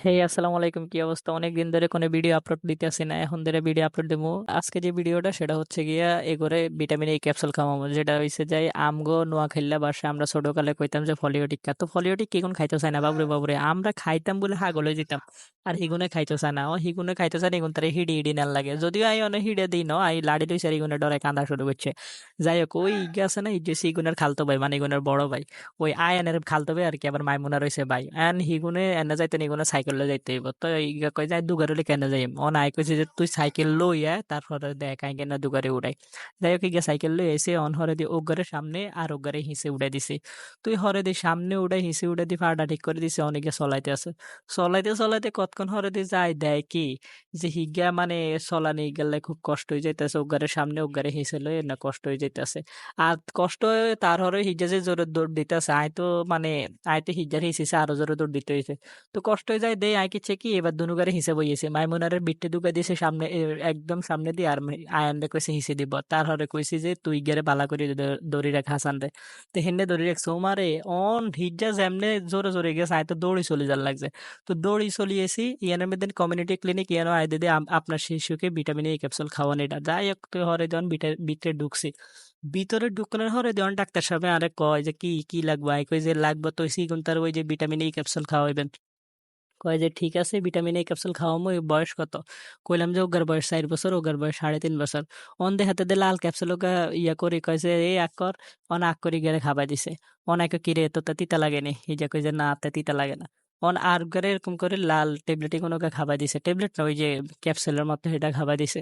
হেই আসসালামু আলাইকুম, কি অবস্থা? অনেকদিন ধরে কোনো ভিডিও আপলোড দিতেছি না, এখন ধরে ভিডিও আপলোড দেবো। আজকে যে ভিডিওটা সেটা হচ্ছে গিয়া এগোরে ভিটামিন এই ক্যাপসুল খাওয়াবো, যেটা হয়েছে যাই আমগো নোয়াখাইলা বাসা আমরা ছোটকালে কইতাম যে ফলিও টিক্কা। তো ফলিও টিক্কা এখন খাইতে চাই না, বাবরে বাবরে আমরা খাইতাম বলে হাগল হয়ে যেতাম। আর হিগুনে খাইতে চায় না, ও হিগুনে খাইতে চায় না, এখন তারা হিডি হিডি নেল লাগে। যদিও আই অনেক হিডে দিই না, আই লাড়ি লইছে আর ইগুনে ডরে কান্দা শুরু করছে। যাই হোক, ওই ইগে আছে না, এই যে সিগুনের খালতো ভাই মানে ইগুনের বড় ভাই, ওই আয়ানের খালতো ভাই আর কি, আবার মাইমুনা রইছে ভাই। আয়ান হিগুনে এনে যাইতে ইগুনে সাইকেল লই যাইতে হইব। তো ইগা কই যায় দুগারে লই কেন যাইম, ও নাই কইছে যে তুই সাইকেল লই আয়, তারপরে দেখ আই কেন দুগারে উড়াই। যাই হোক, ইগা সাইকেল লই এসে অন হরে দি ওগরে সামনে আর ওগরে হিসে উড়াই দিছি। তুই হরে দি সামনে উড়াই হিসে উড়াই দি ফাড়া ঠিক করে দিছে, অনেকে চলাইতে আছে। চলাইতে চলাইতে কতক্ষণ হরে দি যায় দেয় কি যে হিগা মানে চলানি গেলে খুব কষ্ট হয়ে যাইতেছে, ওগরে সামনে ওগরে হিসে লই না কষ্ট হয়ে যাইতেছে। আর কষ্ট তার হরে হিজা যে জোরে দৌড় দিতেছে, আয় তো মানে আয় তো হিজার হিসেছে আরো জোরে দৌড় দিতে হয়েছে। তো কষ্ট হয়ে যায়, দেই আয় কিচ্ছে কি এবার দুনুগারে হিসে বইয়েছে, মাইমুনারের বিটে দুগা দিয়েছে সামনে, একদম সামনে দিয়ে। আর আয়ানরে কইছে হিসে দিব, তার হরে কইছি যে তুই গেরে বালা করে দড়ি রাখ হাসান রে। তো হেন্নে দড়ি রাখছে ও মারে অন হিজা যেমনে জোরে জোরে গেছে, আয় তো দৌড়ি চলে যার লাগছে। তো দৌড়ি চলিয়েছি ইয়ানের মধ্যে কমিউনিটি ক্লিনিক ইয়ানো আয় দিদি আপনার শিশুকে ভিটামিন এই ক্যাপসুল খাওয়ান, এটা যাই হোক। তো হরে যখন ভিতরে ঢুকছি, ভিতরে ঢুকানোর হরে দেওয়ান ডাক্তার সাহেব আরে কয় যে কি কি লাগবে, আই কই যে লাগবে তো সিগুন তার ওই যে ভিটামিন এই ক্যাপসুল খাওয়াইবেন। কয় যে ঠিক আছে ভিটামিন এই ক্যাপসুল খাওয়ামো। বয়স কত? কইলাম যে ওগার বয়স 4 বছর, ওগার বয়স 3.5 বছর। অন হাতে দে লাল ক্যাপসুল ওগা ইয়া করে কয় যে এই আক কর। অন আক করে গেলে খাবাই দিছে। অনেক কিরে তো তা তিতা লাগেনি, এই যে কই যে না তা তিতা লাগে না। অন আর করে এরকম করে লাল ট্যাবলেট কোনো খাবাই দিছে, ট্যাবলেট না ওই যে ক্যাপসুলের মতো সেটা খাবাই দিছে।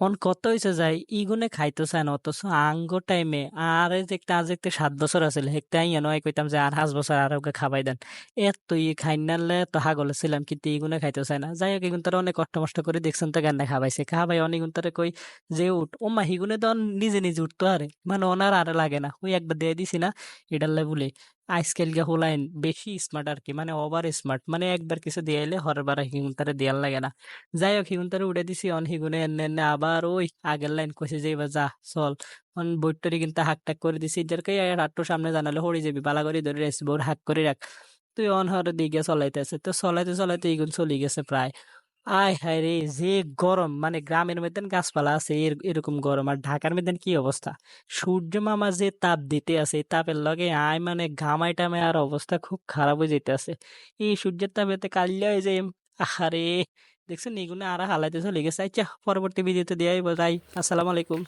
অন কত হইছে যায় ইগুনে খাইতো চায় না, অথচ আঙ্গো টাইমে আর এই যে একটা আজ একটা 7 বছর আছিল হেকতে আইয়া নয় কইতাম যে আর 5 বছর আর ওকে খাবাই দেন। এত খাই নালে তো হাগলে ছিলাম, কিন্তু ইগুনে খাইতে চায় না। যাই হোক, ইগুন তারা অনেক কষ্ট মষ্ট করে দেখছেন তো গান্না খাবাইছে, খাবাই অনেক তারা কই যে উঠ ও মা, হিগুনে তো নিজে নিজে উঠতো আরে, মানে ওনার আরে লাগে না, ওই একবার দিয়ে দিছি না এটার বলে। আজকাল গা হোলাইন বেশি স্মার্ট আর কি, মানে ওভার স্মার্ট, মানে একবার কিছু দিয়ে এলে হরবার হিগুন তারা দেয়ার লাগে না। যাই হোক, হিগুন তারা উড়ে দিছি, অন হিগুনে এনে এনে আবার ওই আগের লাইন কইছে যে এবার যা চল। অন বইটরি কিন্তু হাক টাক করে দিছি, যারকে হাট্টু সামনে জানালে হড়ি যাবি, বালা করে ধরে রেস বোর হাক করে রাখ। তুই অনহর দিকে চলাইতেছে, তো চলাইতে চলাইতে ইগুন চলে গেছে প্রায়। আয় হায় রে, যে গরম, মানে গ্রামের মধ্যে গাছপালা আছে এরকম গরম, আর ঢাকার মধ্যে কি অবস্থা। সূর্য মামা যে তাপ দিতে আছে, এই তাপের লগে আয় মানে ঘামাই টামাই আর অবস্থা খুব খারাপ হয়ে যেতে আছে। এই সূর্যের তাপেতে কালিয়া হয়ে যায়। আহারে, দেখছেন এগুলো আর হালাইতে চলে গেছে। আচ্ছা, পরবর্তী ভিডিওতে দেয়াই বোঝাই। আসসালামু আলাইকুম।